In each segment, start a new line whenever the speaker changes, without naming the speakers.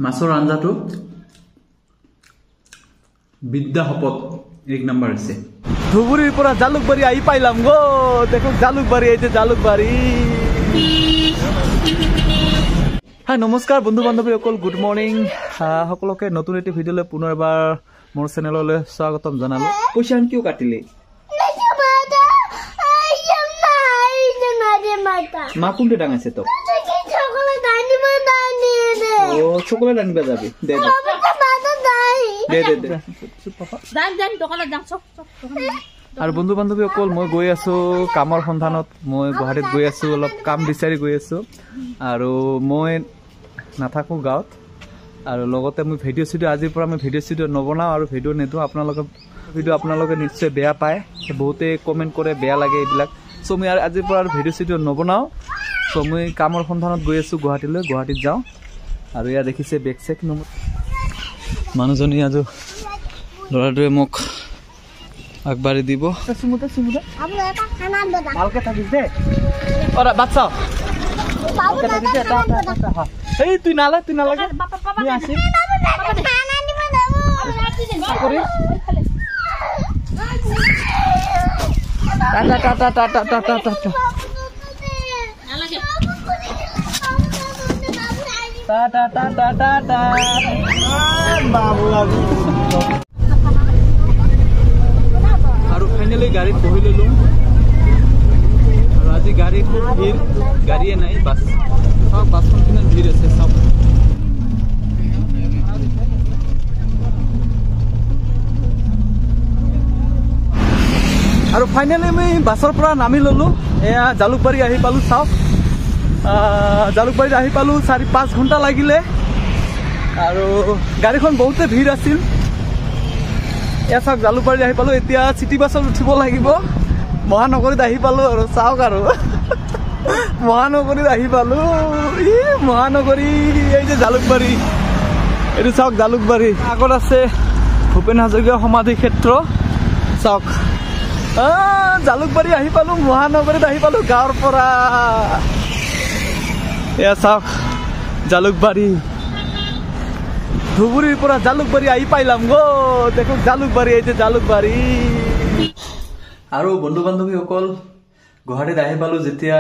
মাছৰ আঞ্জাটো বিদ্যা হপত এক নম্বৰ আছে ধুবুৰীৰ পৰা জালুকবাৰী আহি পাইলাম গো দেখো জালুকবাৰী এই যে জালুকবাৰী হাই নমস্কাৰ বন্ধু বান্ধৱী সকল গুড মৰ্নিং সকলোকে নতুন এটি ভিডিঅ'লৈ পুনৰ এবাৰ মোৰ চেনেললৈ স্বাগতম জনালো পইচা কিয় কাটিলে মা কোনটো ডাঙাইছে তোক ও চকলেট আনিবা যাবি দে আৰু বন্ধু বান্ধৱী সকল মই গৈ আছো কামৰ সন্ধানত মই গুৱাহাটীত গৈ আছো অলপ কাম বিচাৰি গৈ আছো আৰু মই নাথাকো গাঁৱত আৰু লগতে মই ভিডিঅ' আজিৰ পৰা মই ভিডিঅ' নবনাওঁ আৰু ভিডিঅ' নেদোঁ আপোনালোকে নিশ্চয় বেয়া পায় বহুতে কমেণ্ট কৰে বেয়া লাগে এইবিলাক চ' মই আজিৰ পৰা ভিডিঅ' নবনাওঁ চ' মই কামৰ সন্ধানত গৈ আছো গুৱাহাটীত যাওঁ আৰু ইয়াত দেখিছে বেগ চেক মানুহজনী আজি ল'ৰাটোৱে মোক আগবাঢ়ি দিব ভালকে থাকিস দে বাচ্চা এই তুই নালাগে আসি আৰু ফাইনেলি গাড়ীত বহি ললো আৰু আজি গাড়ী খুব ভিৰ গাড়ীয়ে নাই বাছ চাওক বাছখন কিমান ভিৰ আছে চাওক আৰু ফাইনেলি আমি বাছৰ পৰা নামি ললো এয়া জালুকবাৰী আহি পালো চাওক জালুকবাৰীত আহি পালো 4-5 ঘণ্টা লাগিলে আৰু গাড়ীখন বহুতে ভিৰ আছিল এয়া চাওক জালুকবাৰীত আহি পালো এতিয়া চিটি বাছত উঠিব লাগিব মহানগৰীত আহি পালো আৰু চাওক আৰু মহানগৰীত আহি পালো মহানগৰী এই যে জালুকবাৰী এইটো চাওক জালুকবাৰী আগত আছে ভূপেন হাজৰিকা সমাধি ক্ষেত্ৰ চাওক জালুকবাৰী আহি পালো মহানগৰীত আহি পালো গাঁৱৰ পৰা এয়া চাওক জালুকবাৰী ধুবুৰীৰ পৰা জালুকবাৰী আহি পাইলাম গো দেখো জালুকবাৰী এই যে জালুকবাৰী আৰু বন্ধু বান্ধৱীসকল গুৱাহাটীত আহি পালো যেতিয়া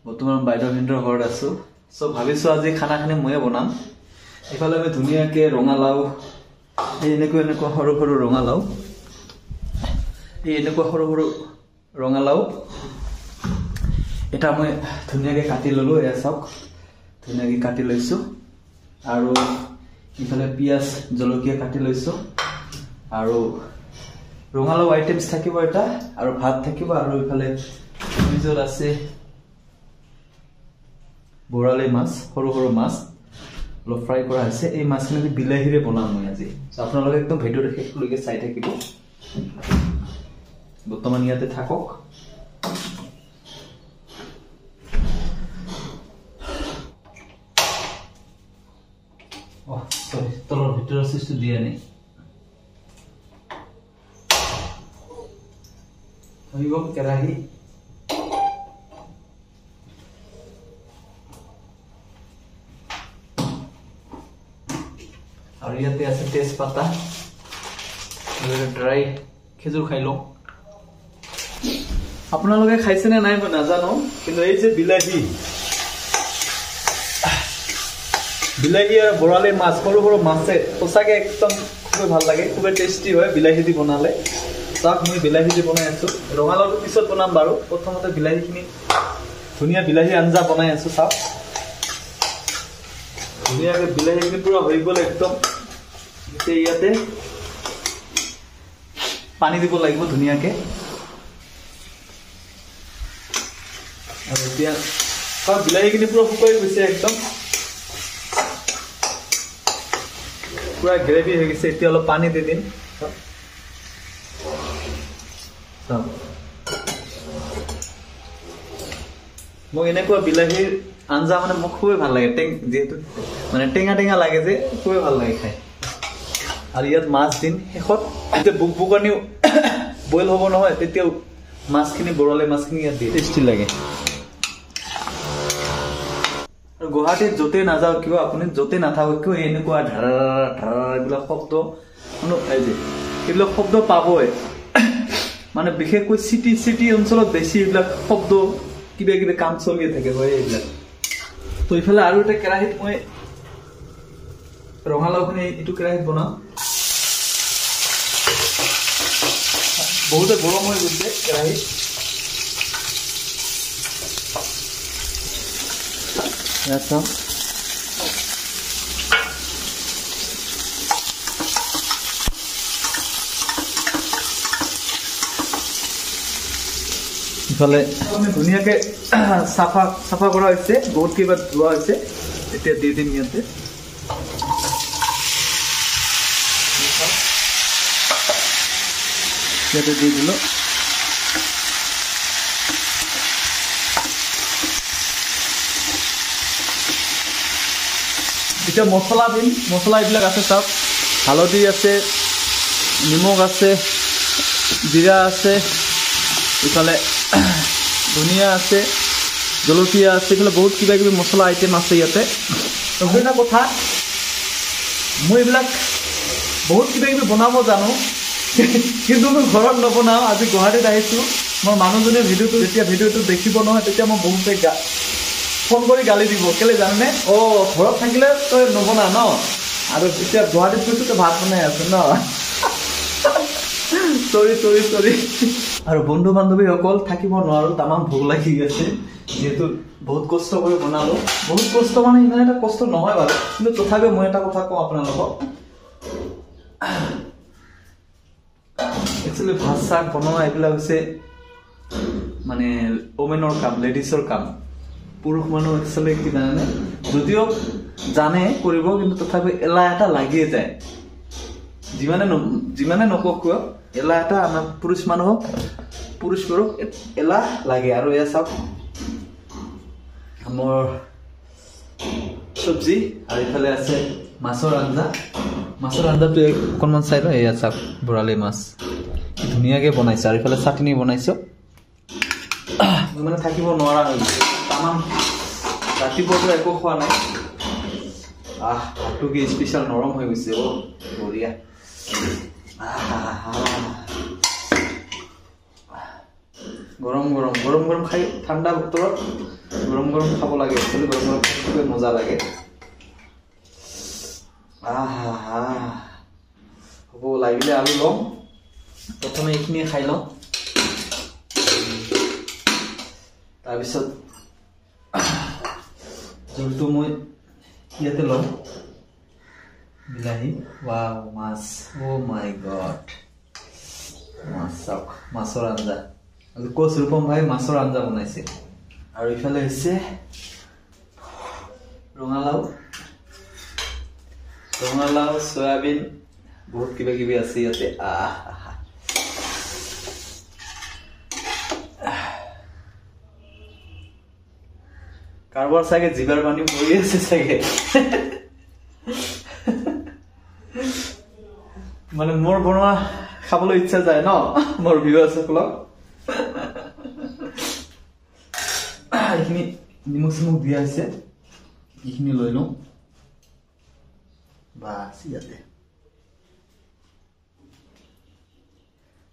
বৰ্তমান বাইদেউহিন্দৰ ঘৰত আছো চ' ভাবিছো আজি খানাখিনি ময়ে বনাম এইফালে আমি ধুনীয়াকে ৰঙালাও এনেকুৱা সৰু সৰু ৰঙালাও এটা মই ধুনীয়াকে কাটি ললো এয়া চাওক ধুনীয়াকে কাটি লৈছো আৰু ইফালে পিঁয়াজ জলকীয়া কাটি লৈছো আৰু ৰঙালাও আইটেমছ থাকিব এটা আৰু ভাত থাকিব আৰু ইফালে ফ্ৰিজত আছে বৰালি মাছ সৰু মাছ অলপ ফ্ৰাই কৰা হৈছে এই মাছখিনি বিলাহীৰে বনাম মই আজি আপোনালোকে একদম ভিডিঅ'টো শেষলৈকে চাই থাকিব বৰ্তমান ইয়াতে থাকক তলৰ ভিতৰৰ চিজটো দিয়া নাই ধৰিব কেৰাহী আৰু ইয়াতে আছে তেজপাতা ড্ৰাই খেজুৰ খাই লওঁ আপোনালোকে খাইছেনে নাই মই নাজানো কিন্তু এই যে বিলাহী আৰু বৰালি মাছ সৰু মাছে সঁচাকে একদম খুবেই ভাল লাগে খুবেই টেষ্টি হয় বিলাহী দি বনালে চাওক মই বিলাহী দি বনাই আছো ৰঙালাওটো পিছত বনাম বাৰু প্ৰথমতে বিলাহীখিনি ধুনীয়া বিলাহী আঞ্জা বনাই আছো চাওক ধুনীয়াকে বিলাহীখিনি পুৰা হৈ গ'ল একদম ইয়াতে পানী দিব লাগিব ধুনীয়াকে আৰু এতিয়া বিলাহীখিনি পুৰা শুকাই গৈছে একদম পুৰা গ্ৰেভি হৈ গৈছে এতিয়া অলপ পানী দি দিম মোক এনেকুৱা বিলাহীৰ আঞ্জা মানে মোক খুবেই ভাল লাগে যিহেতু মানে টেঙা লাগে যে খুবেই ভাল লাগে খাই আৰু ইয়াত মাছ দিম শেষত যেতিয়া বুকবুকনি বইল হ'ব নহয় তেতিয়া মাছখিনি বৰালি মাছখিনি ইয়াত দিয়ে টেষ্টি লাগে গুৱাহাটীত য'তে নাযাওক কিয় আপুনি য'তে নাথাকক কিয় এনেকুৱা ধাৰা ধাৰা এইবিলাক শব্দ এইবিলাক শব্দ পাবই মানে বিশেষকৈ চিটি অঞ্চলত বেছি এইবিলাক শব্দ কিবা কিবি কাম চলিয়ে থাকে হয় এইবিলাক তো ইফালে আৰু এটা কেৰাহীত মই ৰঙালাওখিনি এইটো কেৰাহীত বনাম বহুতে গৰম হৈ গৈছে কেৰাহীত ইফালে ধুনীয়াকে চাফা কৰা হৈছে বহুত কিবা ধোৱা হৈছে এতিয়া দি দিম ইয়াতে দি দিলো এতিয়া মছলা দিম মছলা এইবিলাক আছে চাওক হালধি আছে নিমখ আছে জিৰা আছে ইফালে ধনিয়া আছে জলকীয়া আছে এইফালে বহুত কিবা কিবি মছলা আইটেম আছে ইয়াতে এটা কথা মই এইবিলাক বহুত কিবা কিবি বনাব জানো কিন্তু মই ঘৰত নবনাওঁ আজি গুৱাহাটীত আহিছোঁ মোৰ মানুহজনে যেতিয়া ভিডিঅ'টো দেখিব নহয় তেতিয়া মই বহুতে ফোন কৰি গালি দিব কেলে জানেনে ঘৰত থাকিলে তই নবনা ন আৰু যেতিয়া গুৱাহাটীত গৈছোঁ তই ভাত বনাই আছো ন চৰি আৰু বন্ধু বান্ধৱীসকল থাকিব নোৱাৰো তামাম ভোক লাগি আছে যেহেতু বহুত কষ্ট কৰি বনালো বহুত কষ্ট মানে ইমান এটা কষ্ট নহয় বাৰু কিন্তু তথাপিও মই এটা কথা কওঁ আপোনালোকক একচুৱেলি ভাত চাত বনোৱা এইবিলাক হৈছে মানে ওমেনৰ কাম লেডিজৰ কাম পুৰুষ মানুহ একচুৱেলি কি জানেনে যদিও জানে কৰিব কিন্তু তথাপি এলাহ এটা লাগিয়ে যায় যিমানে নকওক কিয় এলাহ এটা আমাৰ পুৰুষবোৰক এলাহ লাগে আৰু এয়া চাওক মোৰ চব্জি আৰু ইফালে আছে মাছৰ আঞ্জাটো অকণমান চাই লওঁ এয়া চাওক বৰালি মাছ ধুনীয়াকৈ বনাইছে আৰু ইফালে চাটনি বনাইছোঁ মই মানে থাকিব নোৱাৰা হৈ গৈছে তামাম ৰাতিপুৱাটো একো খোৱা নাই ভাতটো কি স্পেচিয়েল নৰম হৈ গৈছে বঢ়িয়া গৰম খাই ঠাণ্ডা বতৰত গৰম খাব লাগে গৰম খাই মজা লাগে হ'ব লাগিলে আলু লওঁ প্ৰথমে এইখিনি খাই লওঁ তাৰপিছত জোলটো মই ইয়াতে লওঁ বিলাহী ৱাও মাছ মাই গড মাছ চাওক মাছৰ আঞ্জা আজি কোচ ৰূপম ভাই মাছৰ আঞ্জা বনাইছে আৰু ইফালে হৈছে ৰঙালাও সয়াবিন বহুত কিবা কিবি আছে ইয়াতে কাৰোবাৰ চাগে জিভাৰ পানী পৰি আছে চাগে মানে মোৰ বনোৱা খাবলৈ ইচ্ছা যায় ন মোৰ ভিউৱাৰ্ছসকলক এইখিনি নিমখ চিমখ দিয়া হৈছে এইখিনি লৈ লওঁ বাছ ইয়াতে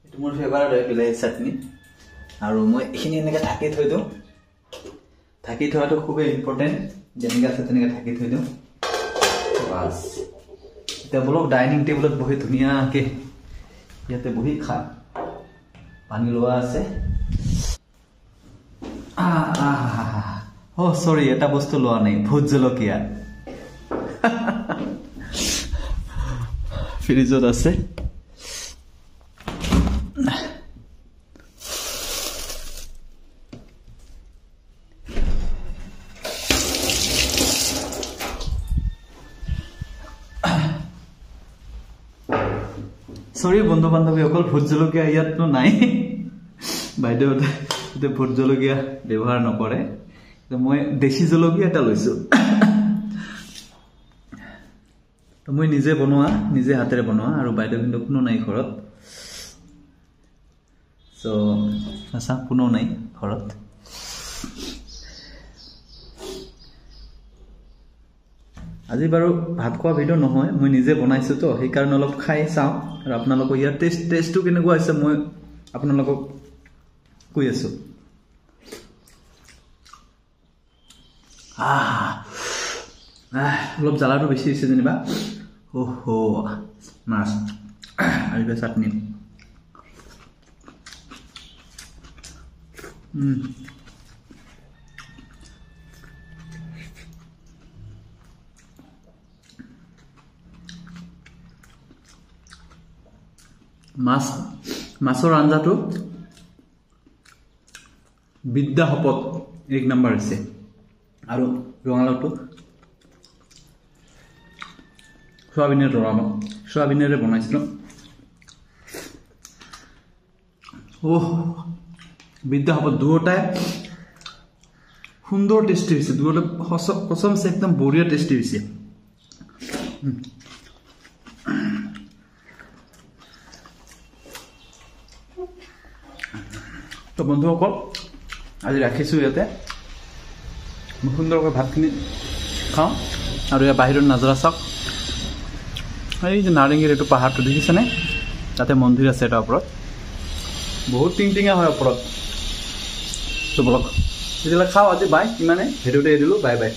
এইটো মোৰ ফেভাৰেট হয় বিলাহী চাটনি আৰু মই এইখিনি এনেকৈ ঢাকি থৈ দিওঁ ঢাকি থোৱাটো খুবেই ইম্পৰ্টেণ্ট যেনেকৈ আছে তেনেকৈ ঢাকি থৈ দিওঁ বাছ এতিয়া বলক ডাইনিং টেবুলত বহি ধুনীয়াকৈ ইয়াতে বহি খাম পানী লোৱা আছে চৰি এটা বস্তু লোৱা নাই ভোট জলকীয়া ফ্ৰিজত আছে সৰি বন্ধু বান্ধৱীসকল ভোট জলকীয়া ইয়াতনো নাই বাইদেউহঁতে ভোট জলকীয়া ব্যৱহাৰ নকৰে মই দেশী জলকীয়া এটা লৈছোঁ মই নিজে হাতেৰে বনোৱা আৰু বাইদেউ কিন্তু কোনো নাই ঘৰত কোনো নাই ঘৰত আজি বাৰু ভাত খোৱা ভিডিঅ' নহয়, মই নিজে বনাইছোঁ তো, সেইকাৰণে অলপ খাই চাওঁ আৰু আপোনালোকক ইয়াৰ টেষ্টটো কেনেকুৱা হৈছে মই আপোনালোকক কৈ আছোঁ। অলপ জ্বালাটো বেছি হৈছে যেনিবা। মাছ আৰু চাটনি। মাছৰ আঞ্জাটো বিদ্যা শপত 1 নম্বৰ হৈছে। আৰু ৰঙালাওটো সয়াবিনেৰে বনাইছিলোঁ। বিদ্যা শপত দুয়োটাই সুন্দৰ টেষ্টি হৈছে, দুয়োটা কসমছে একদম বঢ়িয়া টেষ্টি হৈছে। তো বন্ধুসকল আজি ৰাখিছোঁ ইয়াতে। মই সুন্দৰকৈ ভাতখিনি খাওঁ আৰু ইয়াৰ বাহিৰত নাজৰা চাওক। এই যে নাৰেংগীৰ এইটো পাহাৰটো দেখিছেনে? তাতে মন্দিৰ আছে এটা ওপৰত, বহুত টিংটিঙা হয় ওপৰত। তো বলক তেতিয়াহ'লে খাওঁ আজি। বাই, ইমানে ভিডিঅ'টো এৰি দিলোঁ। Bye bye.